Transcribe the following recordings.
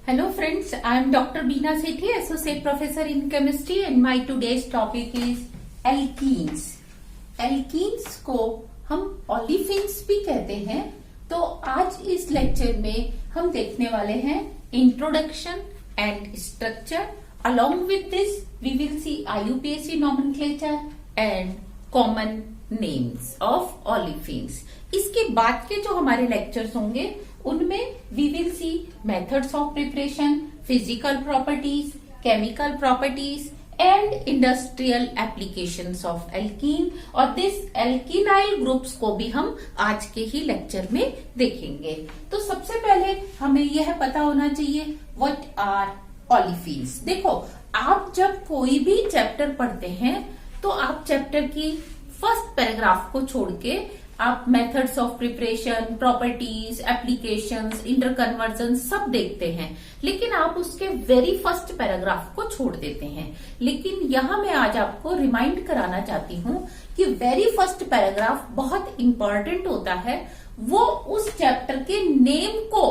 Hello friends, I am Dr. Beena Sethi, Associate Professor in Chemistry and my today's topic is alkenes. Alkenes को हम olefins भी कहते हैं। तो आज इस लेक्चर में हम देखने वाले हैं introduction and structure. Along with this, we will see IUPAC nomenclature and common names of olefins. इसके बाद के जो हमारे लेक्चर्स होंगे उनमें we will see methods of preparation, physical properties, chemical properties and industrial applications of alkene. और this alkenyl groups को भी हम आज के ही लेक्चर में देखेंगे। तो सबसे पहले हमें यह पता होना चाहिए व्हाट आर ओलिफिन्स। देखो, आप जब कोई भी चैप्टर पढ़ते हैं तो आप चैप्टर की फर्स्ट पैराग्राफ को छोड़ के आप methods of preparation, properties, applications, interconversion सब देखते हैं, लेकिन आप उसके वेरी फर्स्ट पैराग्राफ को छोड़ देते हैं। लेकिन यहां मैं आज आपको रिमाइंड कराना चाहती हूं कि वेरी फर्स्ट पैराग्राफ बहुत इंपॉर्टेंट होता है। वो उस चैप्टर के नेम को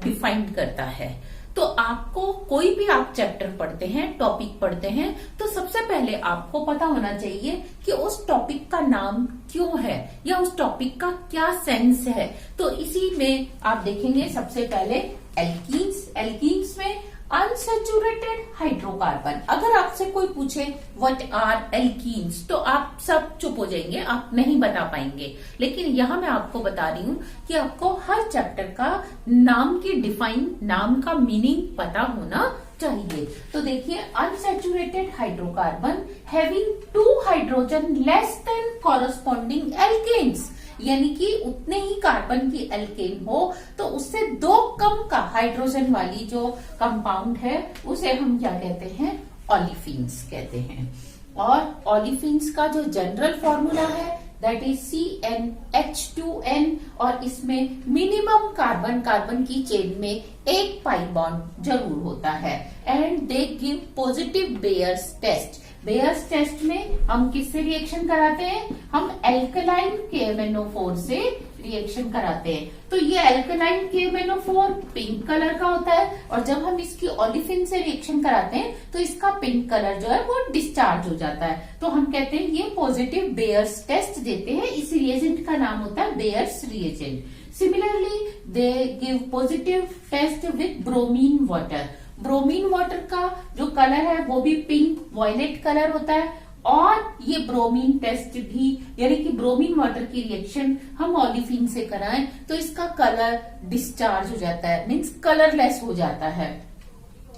डिफाइन करता है। तो आपको कोई भी आप चैप्टर पढ़ते हैं, टॉपिक पढ़ते हैं, तो सबसे पहले आपको पता होना चाहिए कि उस टॉपिक का नाम क्यों है या उस टॉपिक का क्या सेंस है। तो इसी में आप देखेंगे सबसे पहले एल्कीन्स। एल्कीन्स में अनसैचुरेटेड हाइड्रोकार्बन। अगर आपसे कोई पूछे व्हाट आर एल्कीन्स तो आप सब चुप हो जाएंगे, आप नहीं बता पाएंगे। लेकिन यहां मैं आपको बता रही हूं कि आपको हर चैप्टर का नाम की डिफाइन, नाम का मीनिंग पता होना चाहिए। तो देखिए, unsaturated hydrocarbon having 2 hydrogen less than corresponding alkanes, यानी कि उतने ही कार्बन की एल्केन हो तो उससे 2 कम का हाइड्रोजन वाली जो कंपाउंड है उसे हम क्या कहते हैं, ओलिफिन्स कहते हैं। और ओलिफिन्स का जो जनरल फॉर्मूला है दैट इज CnH2n, और इसमें मिनिमम कार्बन की चेन में एक पाई बॉन्ड जरूर होता है। And they give positive Baeyer's test. Baeyer's test में हम किससे रिएक्शन कराते हैं? हम एल्कलाइन KMnO4 से रिएक्शन कराते हैं। तो ये एल्कलाइन KMnO4 पिंक कलर का होता है, और जब हम इसकी ओलिफिन से रिएक्शन कराते हैं तो इसका पिंक कलर जो है वो डिस्चार्ज हो जाता है। तो हम कहते हैं ये पॉजिटिव बेयर्स टेस्ट देते हैं। इस रिएजेंट का नाम होता है Baeyer's reagent. Similarly they give positive test with bromine water. Bromine water का जो कलर है वो भी पिंक वॉयलेट कलर होता है, और ये ब्रोमीन टेस्ट भी, यानी कि ब्रोमीन वाटर की रिएक्शन हम ओलिफिन से कराएं तो इसका कलर डिस्चार्ज हो जाता है, मीन्स कलरलेस हो जाता है।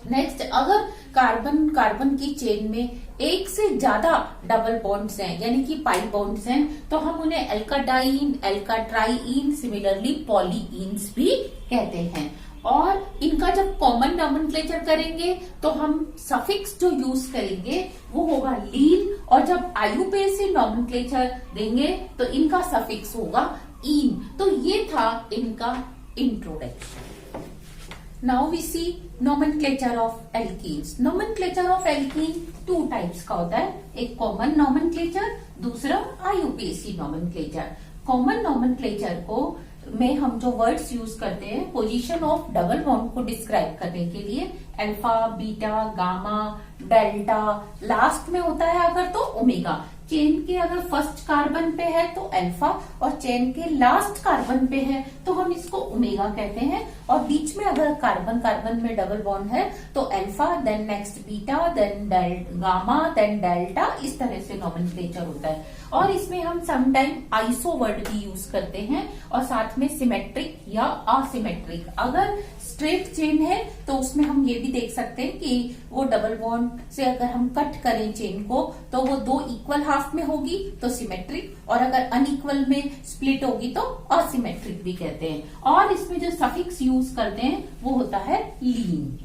नेक्स्ट, अगर कार्बन की चेन में एक से ज्यादा डबल बॉन्ड्स हैं, यानी कि पाई बॉन्ड्स हैं, तो हम उन्हें एल्काडाइन, एल्काट्राइइन, सिमिलरली पॉलीइन्स भी कहते हैं। और इनका जब कॉमन नॉमेनक्लेचर करेंगे तो हम सफिक्स जो यूज करेंगे वो होगा लीन, और जब IUPAC नॉमेनक्लेचर देंगे तो इनका सफिक्स होगा इन। तो ये था इनका introduction. Now we see nomenclature of alkenes. Nomenclature of alkene 2 types का होता है, एक कॉमन नॉमेनक्लेचर, दूसरा IUPAC नॉमेनक्लेचर। कॉमन नॉमेनक्लेचर को में हम जो वर्ड्स यूज करते हैं पोजीशन ऑफ डबल बॉन्ड को डिस्क्राइब करने के लिए, alpha, beta, gamma, delta, last में होता है अगर तो ओमेगा। चेन के अगर फर्स्ट कार्बन पे है तो अल्फा, और चेन के लास्ट कार्बन पे है तो हम इसको ओमेगा कहते हैं। और बीच में अगर कार्बन में डबल बॉन्ड है तो alpha, then next beta, then gamma, then delta, इस तरह से नॉमेनक्लेचर होता है। और इसमें हम समटाइम आइसो वर्ड भी यूज करते हैं, और साथ में सिमेट्रिक या असिमेट्रिक। अगर स्ट्रेट चेन है तो उसमें हम ये भी देख सकते हैं कि वो डबल बॉन्ड से अगर हम कट करें चेन को तो वो 2 इक्वल हाफ में होगी तो सिमेट्रिक, और अगर अनइक्वल में स्प्लिट होगी तो असिमेट्रिक भी कहते हैं। और इसमें जो सफिक्स यूज करते हैं वो होता है लीन।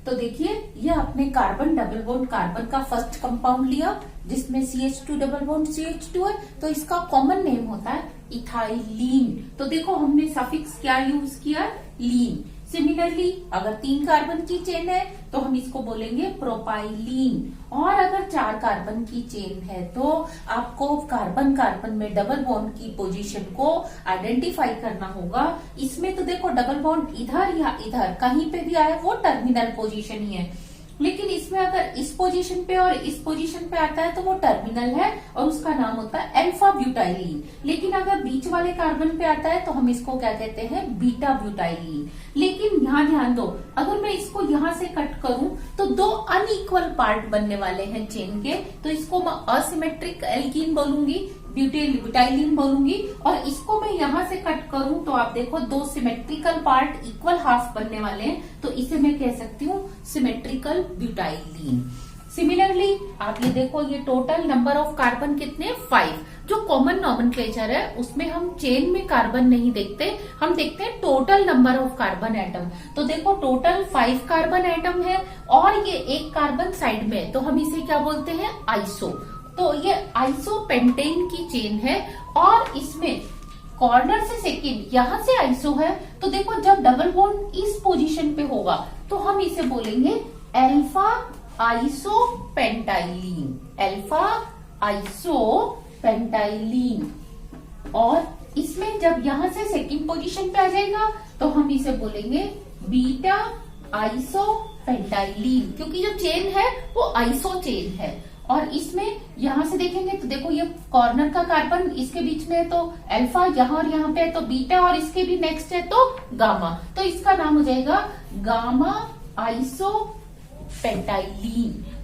तो देखिए, ये अपने कार्बन डबल बॉन्ड, कार्बन का फर्स्ट कंपाउंड लिया जिसमें CH2 डबल बॉन्ड CH2 है, तो इसका कॉमन नेम होता है इथाइलीन। तो देखो, हमने सफिक्स क्या यूज किया, लीन। सिमिलरली अगर 3 कार्बन की चेन है तो हम इसको बोलेंगे प्रोपाइलीन, और अगर 4 कार्बन की चेन है तो आपको कार्बन कार्बन में डबल बॉन्ड की पोजीशन को आइडेंटिफाई करना होगा। इसमें तो देखो डबल बॉन्ड इधर या इधर कहीं पे भी आए वो टर्मिनल पोजीशन ही है, लेकिन इसमें अगर इस पोजीशन पे और इस पोजीशन पे आता है तो वो टर्मिनल है और उसका नाम होता है अल्फा ब्यूटाइलीन। लेकिन अगर बीच वाले कार्बन पे आता है तो हम इसको क्या कहते हैं, बीटा ब्यूटाइलीन। लेकिन यहाँ ध्यान दो, अगर मैं इसको यहाँ से कट करूं तो 2 अनइक्वल पार्ट बनने वाले हैं चेन के, तो इसको मैं असिमेट्रिक एल्कीन बोलूंगी, ब्यूटाइलीन बोलूंगी। और इसको मैं यहाँ से कट करूं तो आप देखो 2 सिमेट्रिकल पार्ट इक्वल हाफ बनने वाले हैं, तो इसे मैं कह सकती हूँ सिमेट्रिकल ब्यूटाइलीन। सिमिलरली आप ये देखो, ये टोटल नंबर ऑफ कार्बन कितने, 5। जो कॉमन नॉमेनक्लेचर है उसमें हम चेन में कार्बन नहीं देखते, हम देखते हैं total number of carbon atom. तो देखो टोटल 5 कार्बन एटम है और ये एक कार्बन साइड में, तो हम इसे क्या बोलते हैं, आइसो। तो ये आइसोपेंटेन की चेन है और इसमें कॉर्नर से सेकेंड यहां से आइसो है, तो देखो जब डबल बॉन्ड इस पोजीशन पे होगा तो हम इसे बोलेंगे अल्फा आइसोपेंटाइलीन, अल्फा आइसोपेंटाइलीन। और इसमें जब यहां से सेकेंड पोजीशन पे आ जाएगा तो हम इसे बोलेंगे बीटा आइसोपेंटाइलीन, क्योंकि जो चेन है वो आइसो चेन है। और इसमें यहां से देखेंगे तो देखो ये कॉर्नर का कार्बन इसके बीच में है तो अल्फा, यहाँ और यहाँ पे है तो बीटा, और इसके भी नेक्स्ट है तो गामा, तो इसका नाम हो जाएगा गामा आइसोपेंटाइलीन।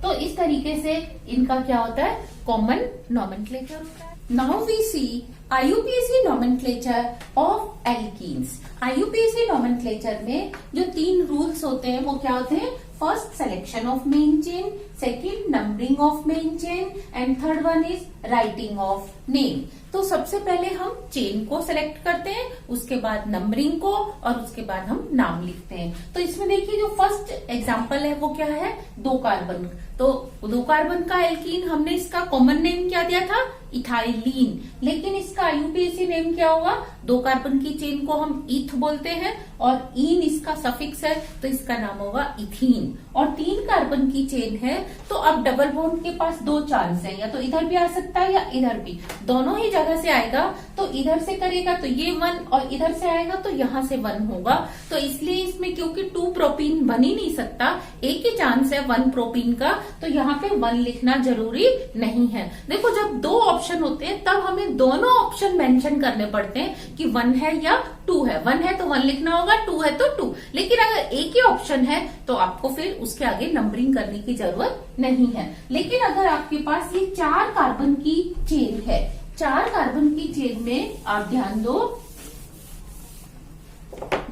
तो इस तरीके से इनका क्या होता है, कॉमन नॉमेनक्लेचर होता है। Now we see IUPAC nomenclature of alkenes. IUPAC nomenclature में जो 3 रूल्स होते हैं वो क्या होते हैं, first selection of main chain, second numbering of main chain and third one is writing of name. तो सबसे पहले हम चेन को सिलेक्ट करते हैं, उसके बाद नंबरिंग को, और उसके बाद हम नाम लिखते हैं। तो इसमें देखिए जो फर्स्ट एग्जांपल है वो क्या है, 2 कार्बन। तो 2 कार्बन का एल्कीन, हमने इसका कॉमन नेम क्या दिया था, इथाइलीन। लेकिन इसका IUPAC नेम क्या होगा, 2 कार्बन की चेन को हम ईथ बोलते हैं और ईन इसका सफिक्स है तो इसका नाम होगा इथीन। और 3 कार्बन की चेन है तो अब डबल बॉन्ड के पास 2 चांस है, या तो इधर भी आ सकता है या इधर भी, दोनों ही जगह से आएगा। तो इधर से करेगा तो ये 1 और इधर से आएगा तो यहाँ से 1 होगा। तो इसलिए इसमें क्योंकि 2 प्रोपीन बन ही नहीं सकता, एक ही चांस है 1 प्रोपीन का, तो यहाँ पे 1 लिखना जरूरी नहीं है। देखो जब 2 ऑप्शन होते हैं तब हमें दोनों ऑप्शन मेंशन करने पड़ते हैं कि 1 है या 2 है। 1 है तो 1 लिखना होगा, 2 है तो 2। लेकिन अगर एक ही ऑप्शन है तो आपको फिर उसके आगे नंबरिंग करने की जरूरत नहीं है। लेकिन अगर आपके पास ये 4 कार्बन की चेन है, 4 कार्बन की चेन में आप ध्यान दो,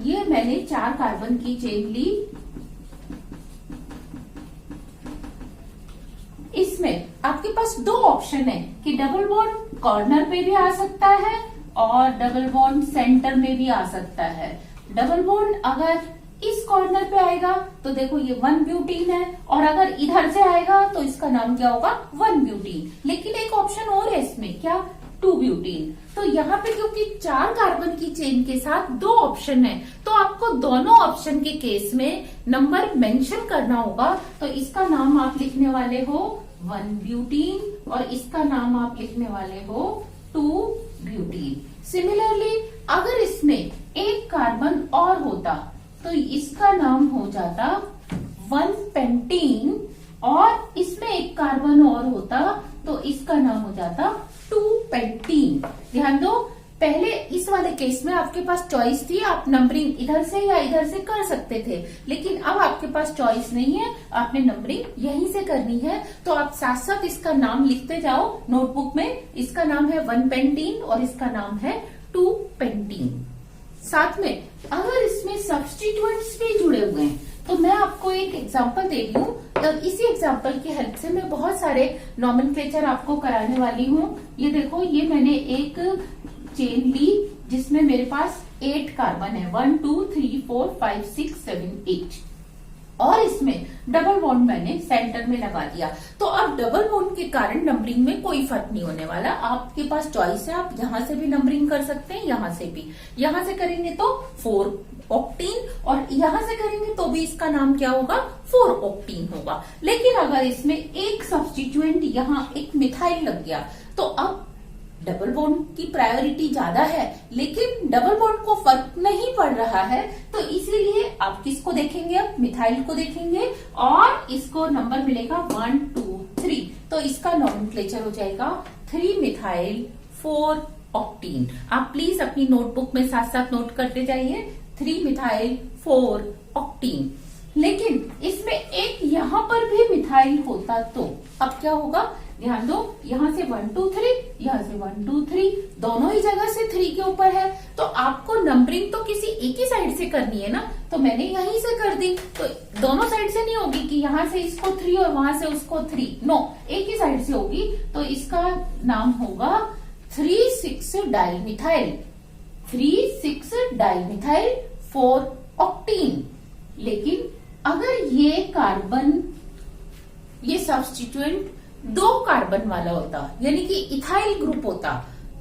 ये मैंने 4 कार्बन की चेन ली, इसमें आपके पास 2 ऑप्शन है कि डबल बॉन्ड कॉर्नर पे भी आ सकता है और डबल बॉन्ड सेंटर में भी आ सकता है। डबल बॉन्ड अगर इस कॉर्नर पे आएगा तो देखो ये 1 ब्यूटीन है, और अगर इधर से आएगा तो इसका नाम क्या होगा, 1 ब्यूटीन। लेकिन एक ऑप्शन और है इसमें, क्या, 2 ब्यूटीन। तो यहाँ पे क्योंकि 4 कार्बन की चेन के साथ 2 ऑप्शन है तो आपको दोनों ऑप्शन के केस में नंबर मेंशन करना होगा। तो इसका नाम आप लिखने वाले हो 1 ब्यूटीन और इसका नाम आप लिखने वाले हो 2 ब्यूटीन। सिमिलरली अगर इसमें एक कार्बन और होता तो इसका नाम हो जाता 1 पेंटीन, और इसमें एक कार्बन और होता तो इसका नाम हो जाता 2 पेंटीन। ध्यान दो, पहले इस वाले केस में आपके पास चॉइस थी, आप नंबरिंग इधर से या इधर से कर सकते थे, लेकिन अब आपके पास चॉइस नहीं है, आपने नंबरिंग यहीं से करनी है। तो आप साथ साथ इसका नाम लिखते जाओ नोटबुक में। इसका नाम है 1 पेंटीन और इसका नाम है 2 पेंटीन। साथ में अगर इसमें सब्स्टिट्यूएंट्स भी जुड़े हुए हैं तो मैं आपको एक एग्जांपल दे रही हूँ, तो इसी एग्जांपल की हेल्प से मैं बहुत सारे नॉमेनक्लेचर आपको कराने वाली हूँ। ये देखो, ये मैंने एक चेन ली जिसमें मेरे पास 8 कार्बन है, 1 2 3 4 5 6 7 8। और इसमें डबल बॉन्ड मैंने सेंटर में लगा दिया। तो अब डबल बॉन्ड के कारण नंबरिंग में कोई फर्क नहीं होने वाला। आपके पास चॉइस है, आप यहां से भी नंबरिंग कर सकते हैं, यहां से भी। यहां से करेंगे तो 4 ऑक्टीन और यहां से करेंगे तो भी इसका नाम क्या होगा, 4 ऑक्टीन होगा। लेकिन अगर इसमें एक सब्स्टिट्यूएंट यहाँ एक मिथाइल लग गया तो अब डबल बॉन्ड की प्रायोरिटी ज्यादा है, लेकिन डबल बॉन्ड को फर्क नहीं पड़ रहा है। तो इसीलिए आप किसको देखेंगे, अब मिथाइल को देखेंगे और इसको नंबर मिलेगा 1 2 3। तो इसका नॉमेनक्लेचर हो जाएगा 3 मिथाइल 4 ऑक्टीन। आप प्लीज अपनी नोटबुक में साथ साथ नोट करते जाइए, 3 मिथाइल 4 ऑक्टीन। लेकिन इसमें एक यहां पर भी मिथाइल होता तो अब क्या होगा, ध्यान दो, यहां से 1 2 3, यहां से 1 2 3, दोनों ही जगह से 3 के ऊपर है। तो आपको नंबरिंग तो किसी एक ही साइड से करनी है ना, तो मैंने यहीं से कर दी। तो दोनों साइड से नहीं होगी कि यहां से इसको 3 और वहां से उसको 3, नो, एक ही साइड से होगी। तो इसका नाम होगा 3,6 डाइमिथाइल, 3,6 डाइमिथाइल 4 ऑक्टीन। लेकिन अगर ये कार्बन, ये सब्स्टिट्यूएंट 2 कार्बन वाला होता, यानी कि इथाइल ग्रुप होता,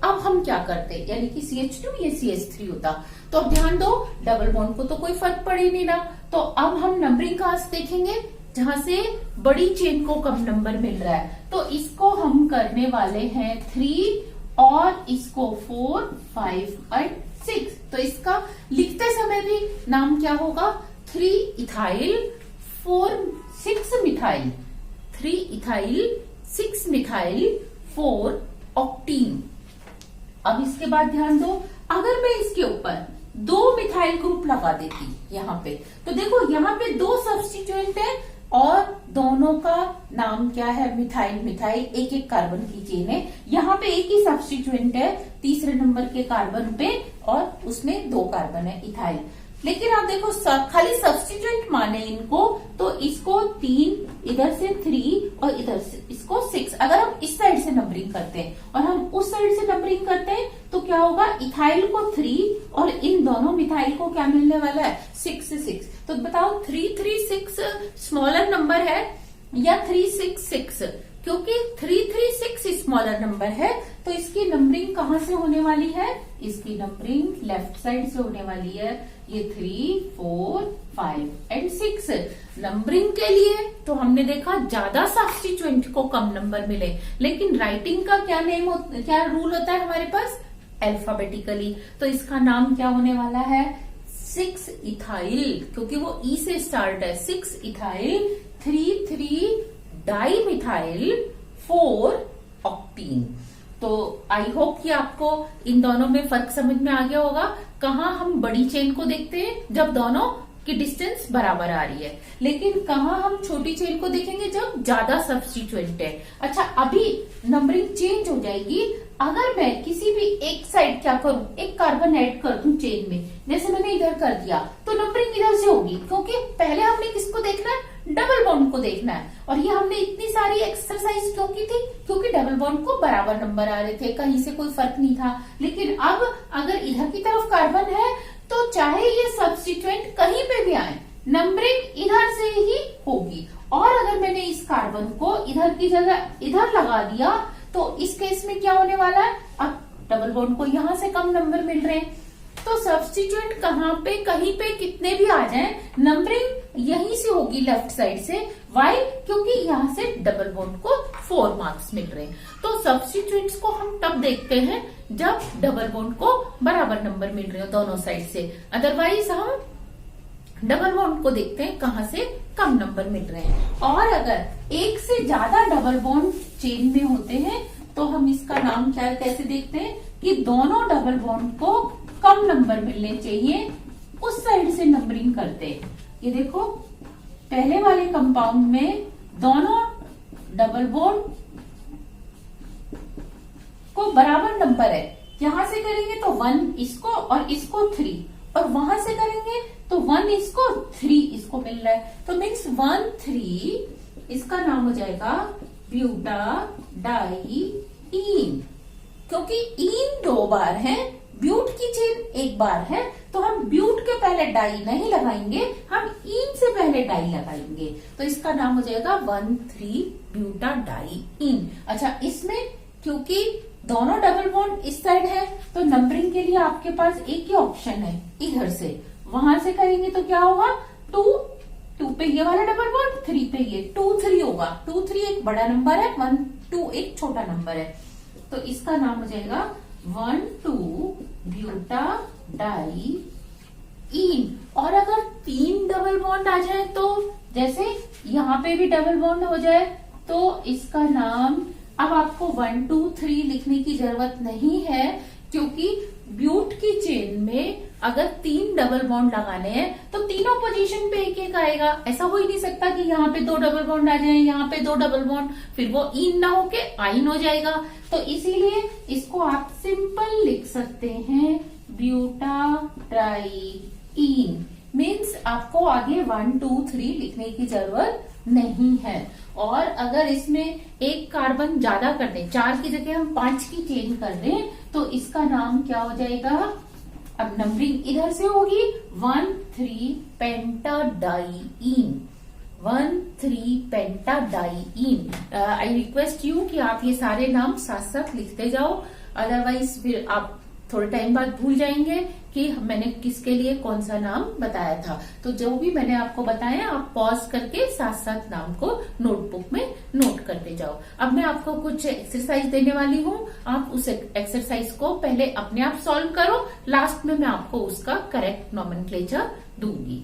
अब हम क्या करते, यानी कि CH2 ये CH3 होता। तो अब ध्यान दो, डबल बॉन्ड को तो कोई फर्क पड़ ही नहीं रहा। तो अब हम नंबरिंग कहां से देखेंगे, जहां से बड़ी चेन को कम नंबर मिल रहा है। तो इसको हम करने वाले हैं 3 और इसको 4 5 और 6। तो इसका लिखते समय भी नाम क्या होगा, 3 ethyl 4 6 methyl, 3 ethyl 6 methyl 4 octane. अब इसके बाद ध्यान दो, अगर मैं इसके ऊपर 2 मिथाइल ग्रुप लगा देती यहाँ पे, तो देखो यहाँ पे 2 सब्स्टिट्यूएंट है और दोनों का नाम क्या है, मिथाइल मिथाइल, एक एक कार्बन की चेन है। यहाँ पे एक ही सब्स्टिट्यूएंट है तीसरे नंबर के कार्बन पे और उसमें 2 कार्बन है इथाइल। लेकिन आप देखो खाली सब्स्टिट्यूएंट माने इनको, तो इसको 3, इधर से 3 और इधर से इसको 6। अगर हम इस साइड से नंबरिंग करते हैं और हम उस साइड से नंबरिंग करते हैं तो क्या होगा, इथाइल को 3 और इन दोनों मिथाइल को क्या मिलने वाला है, 6 6। तो बताओ 3 3 6 स्मॉलर नंबर है या 3 6 6? क्योंकि 3 3 6 स्मॉलर नंबर है तो इसकी नंबरिंग कहां से होने वाली है, इसकी नंबरिंग लेफ्ट साइड से होने वाली है। ये 3 4 5 एंड 6 नंबरिंग के लिए तो हमने देखा ज्यादा सब्स्टिट्यूएंट को कम नंबर मिले, लेकिन राइटिंग का क्या क्या रूल होता है हमारे पास, अल्फाबेटिकली। तो इसका नाम क्या होने वाला है, 6 इथाइल, क्योंकि वो ई से स्टार्ट है। 6 इथाइल 3 3 डाइमिथाइल 4 ऑक्टीन। तो आई होप कि आपको इन दोनों में फर्क समझ में आ गया होगा। कहाँ हम बड़ी चेन को देखते हैं, जब दोनों की डिस्टेंस बराबर आ रही है, लेकिन कहाँ हम छोटी चेन को देखेंगे, जब ज्यादा सब्स्टिट्यूएंट है। अच्छा, अभी नंबरिंग चेंज हो जाएगी अगर मैं किसी भी एक साइड क्या करूं, एक कार्बन ऐड कर दूं चेन में, जैसे मैंने इधर कर दिया, तो नंबरिंग इधर से होगी, क्योंकि पहले हमने किसको देखना है, डबल बॉन्ड को देखना है। और ये हमने इतनी सारी एक्सरसाइज क्यों की थी, क्योंकि डबल बॉन्ड को बराबर नंबर आ रहे थे, कहीं से कोई फर्क नहीं था। लेकिन अब अगर इधर की तरफ कार्बन है तो चाहे ये सब्स्टिट्यूएंट कहीं पे भी आए, नंबरिंग इधर से ही होगी। और अगर मैंने इस कार्बन को इधर की जगह इधर लगा दिया तो इस केस में क्या होने वाला है, अब डबल बॉन्ड को यहां से कम नंबर मिल रहे हैं। तो सब्स्टिट्यूएंट कहाँ पे, कहीं पे कितने भी आ जाएं, नंबरिंग यहीं से होगी लेफ्ट साइड से। वाई, क्योंकि यहाँ से डबल बॉन्ड को 4 मार्क्स मिल रहे हैं। तो सब्स्टिट्यूएंट्स को हम तब देखते हैं जब डबल बॉन्ड को बराबर नंबर मिल रहे हो दोनों साइड से। अदरवाइज हम डबल बॉन्ड को देखते हैं कहाँ से कम नंबर मिल रहे हैं। और अगर एक से ज्यादा डबल बॉन्ड चेन में होते हैं तो हम इसका नाम क्या कैसे देखते हैं कि दोनों डबल बॉन्ड को कम नंबर मिलने चाहिए, उस साइड से नंबरिंग करते हैं। ये देखो, पहले वाले कंपाउंड में दोनों डबल बॉन्ड को बराबर नंबर है। यहां से करेंगे तो 1 इसको और इसको 3, और वहां से करेंगे तो 1 इसको 3 इसको मिल रहा है। तो मीन्स 1 3, इसका नाम हो जाएगा ब्यूटाडाइईन, क्योंकि ईन 2 बार है, ब्यूट की चेन 1 बार है, तो हम हम ब्यूट के पहले डाई नहीं लगाएंगे, हम इन से पहले डाई लगाएंगे। तो इसका नाम हो जाएगा 1,3-ब्यूटाडाईन। अच्छा, इसमें क्योंकि दोनों डबल बॉन्ड इस साइड है तो नंबरिंग के लिए आपके पास एक ही ऑप्शन है, इधर से वहां से करेंगे तो क्या होगा, 2 पे ये वाला डबल बॉन्ड, 3 पे ये 2-3 होगा। 2-3 एक बड़ा नंबर है, 1-2 एक छोटा नंबर है। तो इसका नाम हो जाएगा 1,2-ब्यूटाडाईन। और अगर 3 डबल बॉन्ड आ जाए तो जैसे यहाँ पे भी डबल बॉन्ड हो जाए तो इसका नाम, अब आपको 1, 2, 3 लिखने की जरूरत नहीं है, क्योंकि ब्यूट की चेन में अगर 3 डबल बॉन्ड लगाने हैं तो तीनों पोजीशन पे एक एक आएगा। ऐसा हो ही नहीं सकता कि यहाँ पे 2 डबल बॉन्ड आ जाए, यहाँ पे 2 डबल बॉन्ड, फिर वो इन ना होके आइन हो जाएगा। तो इसीलिए इसको आप सिंपल लिख सकते हैं ब्यूटाडाईन। मीन्स आपको आगे 1, 2, 3 लिखने की जरूरत नहीं है। और अगर इसमें एक कार्बन ज्यादा कर दें, 4 की जगह हम 5 की चेन कर दें, तो इसका नाम क्या हो जाएगा, अब नंबरिंग इधर से होगी 1,3-पेंटाडाईन। 1,3-पेंटाडाईन। आई रिक्वेस्ट यू कि आप ये सारे नाम साथ साथ लिखते जाओ, अदरवाइज फिर आप थोड़े टाइम बाद भूल जाएंगे कि मैंने किसके लिए कौन सा नाम बताया था। तो जो भी मैंने आपको बताया आप पॉज करके साथ साथ नाम को नोटबुक में नोट करते जाओ। अब मैं आपको कुछ एक्सरसाइज देने वाली हूँ, आप उस एक्सरसाइज को पहले अपने आप सॉल्व करो, लास्ट में मैं आपको उसका करेक्ट नॉमेनक्लेचर दूंगी।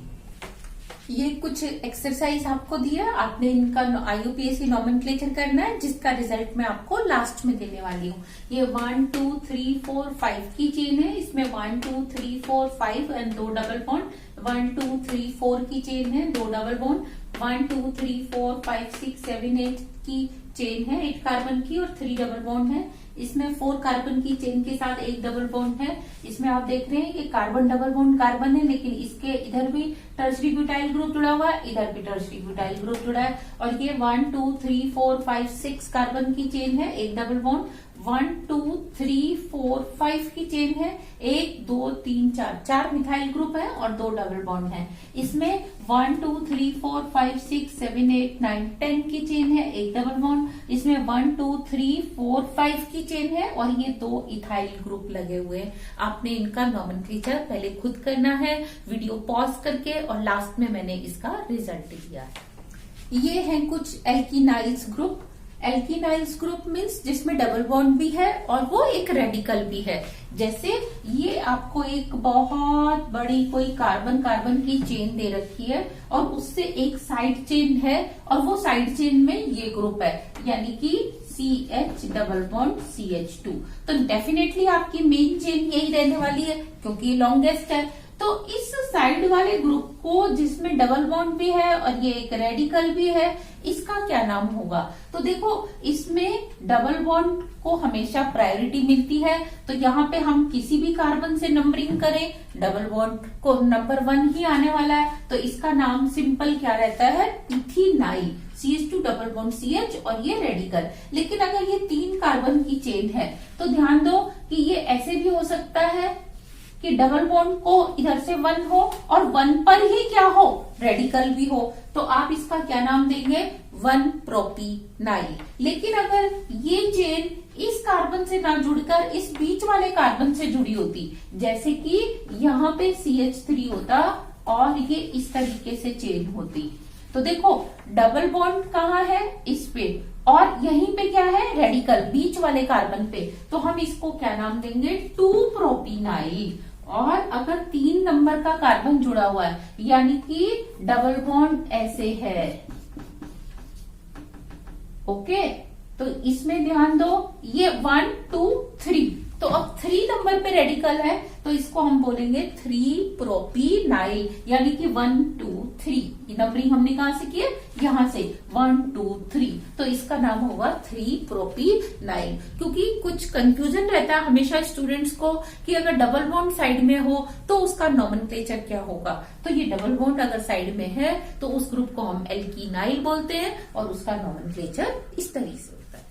ये कुछ एक्सरसाइज आपको दिया, आपने इनका IUPAC नॉमेनक्लेचर करना है, जिसका रिजल्ट मैं आपको लास्ट में देने वाली हूँ। ये 1, 2, 3, 4, 5 की चेन है, इसमें 1, 2, 3, 4, 5 एंड 2 डबल बॉन्ड। 1, 2, 3, 4 की चेन है, 2 डबल बॉन्ड। 1, 2, 3, 4, 5, 6, 7, 8 की चेन है, 8 कार्बन की और 3 डबल बॉन्ड है। इसमें 4 कार्बन की चेन के साथ 1 डबल बॉन्ड है। इसमें आप देख रहे हैं कि कार्बन डबल बॉन्ड कार्बन है, लेकिन इसके इधर भी टर्शरी ब्यूटाइल ग्रुप जुड़ा हुआ है, इधर भी टर्शरी ब्यूटाइल ग्रुप जुड़ा है। और ये 1, 2, 3, 4, 5, 6 कार्बन की चेन है, 1 डबल बॉन्ड। 1, 2, 3, 4, 5 की चेन है, 1, 2, 3, 4 मिथाइल ग्रुप है और 2 डबल बॉन्ड है। इसमें 1, 2, 3, 4, 5, 6, 7, 8, 9, 10 की चेन है, 1 डबल बॉन्ड। इसमें 1, 2, 3, 4, 5 की चेन है और ये 2 इथाइल ग्रुप लगे हुए हैं। आपने इनका नॉमेनक्लेचर पहले खुद करना है, वीडियो पॉज करके, और लास्ट में मैंने इसका रिजल्ट दिया है। ये है कुछ एल्कीनाइल्स ग्रुप। एल्कीनाइल्स ग्रुप मीन्स जिसमें डबल बॉन्ड भी है और वो एक रेडिकल भी है। जैसे ये आपको एक बहुत बड़ी कोई कार्बन कार्बन की चेन दे रखी है और उससे एक साइड चेन है और वो साइड चेन में ये ग्रुप है, यानी कि CH डबल बॉन्ड CH2। तो डेफिनेटली आपकी मेन चेन यही रहने वाली है क्योंकि लॉन्गेस्ट है। तो इस साइड वाले ग्रुप को जिसमें डबल बॉन्ड भी है और ये एक रेडिकल भी है, इसका क्या नाम होगा? तो देखो, इसमें डबल बॉन्ड को हमेशा प्रायोरिटी मिलती है, तो यहाँ पे हम किसी भी कार्बन से नंबरिंग करें, डबल बॉन्ड को नंबर 1 ही आने वाला है। तो इसका नाम सिंपल क्या रहता है, ethenyl. CH2 double bond CH और ये रेडिकल। लेकिन अगर ये 3 कार्बन की चेन है तो ध्यान दो कि ये ऐसे भी हो सकता है कि डबल बॉन्ड को इधर से 1 हो और 1 पर ही क्या हो, रेडिकल भी हो। तो आप इसका क्या नाम देंगे, 1-प्रोपीनाइल। लेकिन अगर ये चेन इस कार्बन से ना जुड़कर इस बीच वाले कार्बन से जुड़ी होती, जैसे कि यहाँ पे CH3 होता और ये इस तरीके से चेन होती, तो देखो डबल बॉन्ड कहाँ है, इस पे, और यहीं पे क्या है, रेडिकल बीच वाले कार्बन पे। तो हम इसको क्या नाम देंगे, 2-प्रोपीनाइल। और अगर 3 नंबर का कार्बन जुड़ा हुआ है, यानी कि डबल बॉन्ड ऐसे है, ओके, तो इसमें ध्यान दो, ये 1, 2, 3, तो अब 3 नंबर पे रेडिकल है, तो इसको हम बोलेंगे 3-प्रोपीनाइल, यानी कि 1, 2, 3। ये नंबरिंग हमने कहां से की है, यहां से 1, 2, 3। तो इसका नाम होगा 3-प्रोपीनाइल। क्योंकि कुछ कंफ्यूजन रहता है हमेशा स्टूडेंट्स को कि अगर डबल बॉन्ड साइड में हो तो उसका नॉमेनक्लेचर क्या होगा। तो ये डबल बॉन्ड अगर साइड में है तो उस ग्रुप को हम एल्कीनाइल बोलते हैं और उसका नॉमेनक्लेचर इस तरीके से होता है।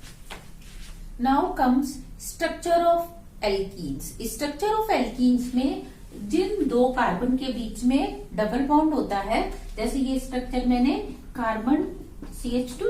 Now comes structure of alkenes. Structure of alkenes में जिन दो कार्बन के बीच में डबल बॉन्ड होता है, जैसे ये स्ट्रक्चर मैंने कार्बन CH2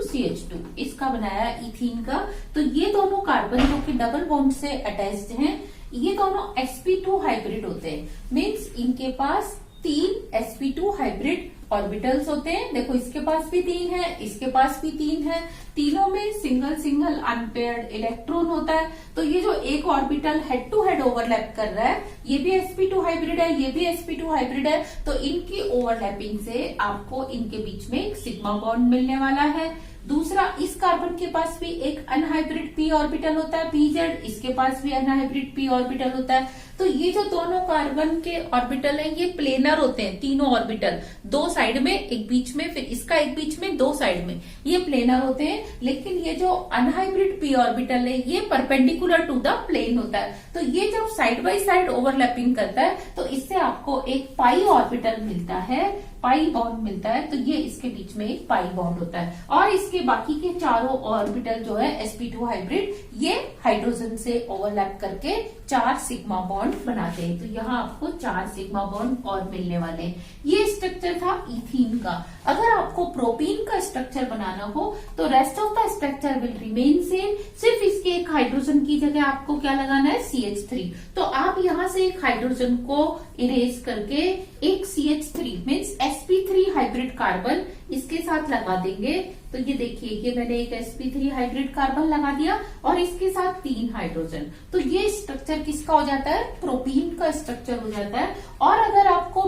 इसका बनाया इथीन का, तो ये दोनों कार्बन जो कि डबल बॉन्ड से अटैच्ड हैं, ये दोनों sp2 हाइब्रिड होते हैं। मीन्स इनके पास 3 sp2 हाइब्रिड ऑर्बिटल्स होते हैं। देखो इसके पास भी 3 है, इसके पास भी 3 है, तीनों में सिंगल सिंगल अनपेयर्ड इलेक्ट्रॉन होता है। तो ये जो एक orbital head to head overlap कर रहा है, ये भी sp2 हाइब्रिड है, ये भी sp2 हाइब्रिड है, तो इनकी ओवरलैपिंग से आपको इनके बीच में एक सिग्मा बॉन्ड मिलने वाला है। दूसरा, इस कार्बन के पास भी एक अनहाइब्रिड p ऑर्बिटल होता है pz, इसके पास भी अनहाइब्रिड p ऑर्बिटल होता है। तो ये जो दोनों कार्बन के ऑर्बिटल हैं, ये प्लेनर होते हैं, तीनों ऑर्बिटल, दो साइड में, एक बीच में, फिर इसका एक बीच में, दो साइड में, ये प्लेनर होते हैं। लेकिन ये जो अनहाइब्रिड p ऑर्बिटल है, ये परपेंडिकुलर टू द प्लेन होता है। तो ये जब साइड बाय साइड ओवरलैपिंग करता है, तो इससे आपको एक पाई ऑर्बिटल मिलता है, पाई बॉन्ड मिलता है। तो ये इसके बीच में एक पाई बॉन्ड होता है। और इसके बाकी के चारों ऑर्बिटल जो है sp2 हाइब्रिड, ये हाइड्रोजन से ओवरलैप करके 4 सिग्मा बॉन्ड बनाते हैं। तो यहाँ आपको 4 सिग्मा बॉन्ड और मिलने वाले हैं। ये स्ट्रक्चर था इथीन का। अगर आपको प्रोपीन का स्ट्रक्चर बनाना हो, तो rest of the structure will remain same, सिर्फ इसके एक हाइड्रोजन की जगह आपको क्या लगाना है, CH3। तो आप यहाँ से एक हाइड्रोजन को इरेज करके एक CH3 means sp3 hybrid carbon इसके साथ लगा देंगे। तो ये देखिए, ये मैंने एक sp3 हाइब्रिड कार्बन लगा दिया और इसके साथ 3 हाइड्रोजन। तो ये स्ट्रक्चर किसका हो जाता है, प्रोपीन का स्ट्रक्चर हो जाता है। और अगर आपको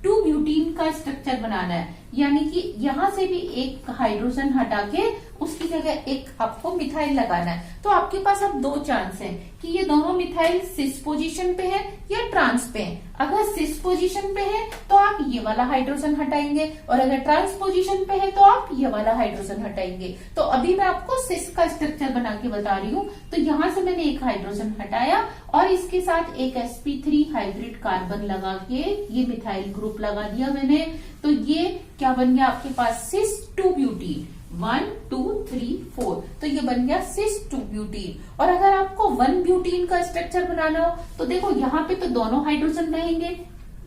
2 ब्यूटीन का स्ट्रक्चर बनाना है, यानी कि यहां से भी एक हाइड्रोजन हटा के उसकी जगह एक आपको मिथाइल लगाना है, तो आपके पास अब 2 चांस हैं कि ये दोनों मिथाइल सिस पोजीशन पे है या ट्रांस पे है। अगर सिस पोजीशन पे है तो आप ये वाला हाइड्रोजन हटाएंगे, और अगर ट्रांस पोजीशन पे है तो आप ये वाला हाइड्रोजन हटाएंगे। तो अभी मैं आपको सिस का स्ट्रक्चर बना के बता रही हूँ। तो यहाँ से मैंने एक हाइड्रोजन हटाया और इसके साथ एक sp3 हाइब्रिड कार्बन लगा के ये मिथाइल ग्रुप लगा दिया मैंने। तो ये क्या बन गया आपके पास, सिस 2 ब्यूटीन, 1 2 3 4। तो ये बन गया सिस 2 ब्यूटीन। और अगर आपको 1 ब्यूटीन का स्ट्रक्चर बनाना हो, तो देखो यहाँ पे तो दोनों हाइड्रोजन रहेंगे,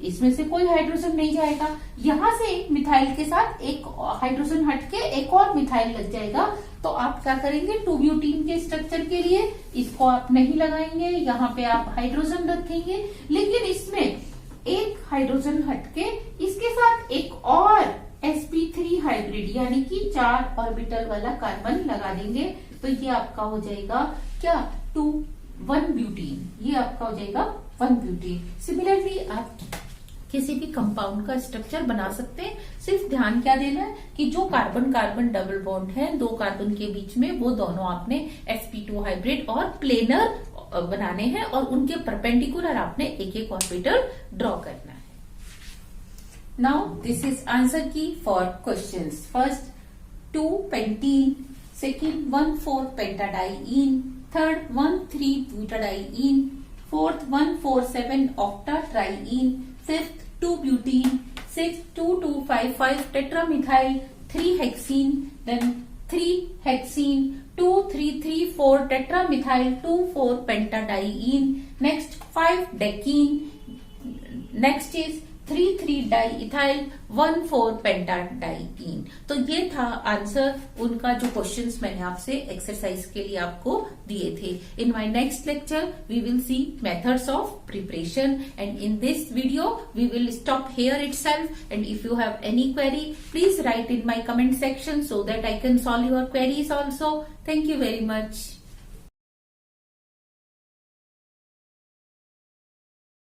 इसमें से कोई हाइड्रोजन नहीं जाएगा। यहाँ से एक मिथाइल के साथ एक हाइड्रोजन हटके एक और मिथाइल लग जाएगा। तो आप क्या करेंगे, 2 ब्यूटीन के स्ट्रक्चर के लिए इसको आप नहीं लगाएंगे, यहाँ पे आप हाइड्रोजन रखेंगे। लेकिन इसमें एक हाइड्रोजन हटके इसके साथ एक और sp3 हाइब्रिड यानी कि 4 ऑर्बिटल वाला कार्बन लगा देंगे। तो ये आपका हो जाएगा क्या, 1 ब्यूटीन, ये आपका हो जाएगा 1 ब्यूटीन। सिमिलरली आप किसी भी कंपाउंड का स्ट्रक्चर बना सकते हैं। सिर्फ ध्यान क्या देना है कि जो कार्बन कार्बन डबल बॉन्ड है 2 कार्बन के बीच में, वो दोनों आपने sp2 हाइब्रिड और प्लेनर बनाने हैं और उनके परपेंडिकुलर आपने एक एक ऑर्बिटल ड्रॉ करना है। नाउ दिस इज आंसर की for questions. First 2 pentene, second 1,4 pentadiene, third 1,3 butadiene, fourth 1,4,7 octatriene, fifth 2 butene, sixth 2,2,5,5 tetramethyl, 3 hexene, then 3 hexene, 2,3,3,4 tetramethyl, 2,4 pentadiene, next 5 decene, next is 3,3-diethyl, 1,4 pentadiene। तो ये था answer उनका जो questions मैंने आपसे exercise के लिए आपको दिए थे। In my next lecture we will see methods of preparation, and in this video we will stop here itself, and if you have any query please write in my comment section so that I can solve your queries also. Thank you very much.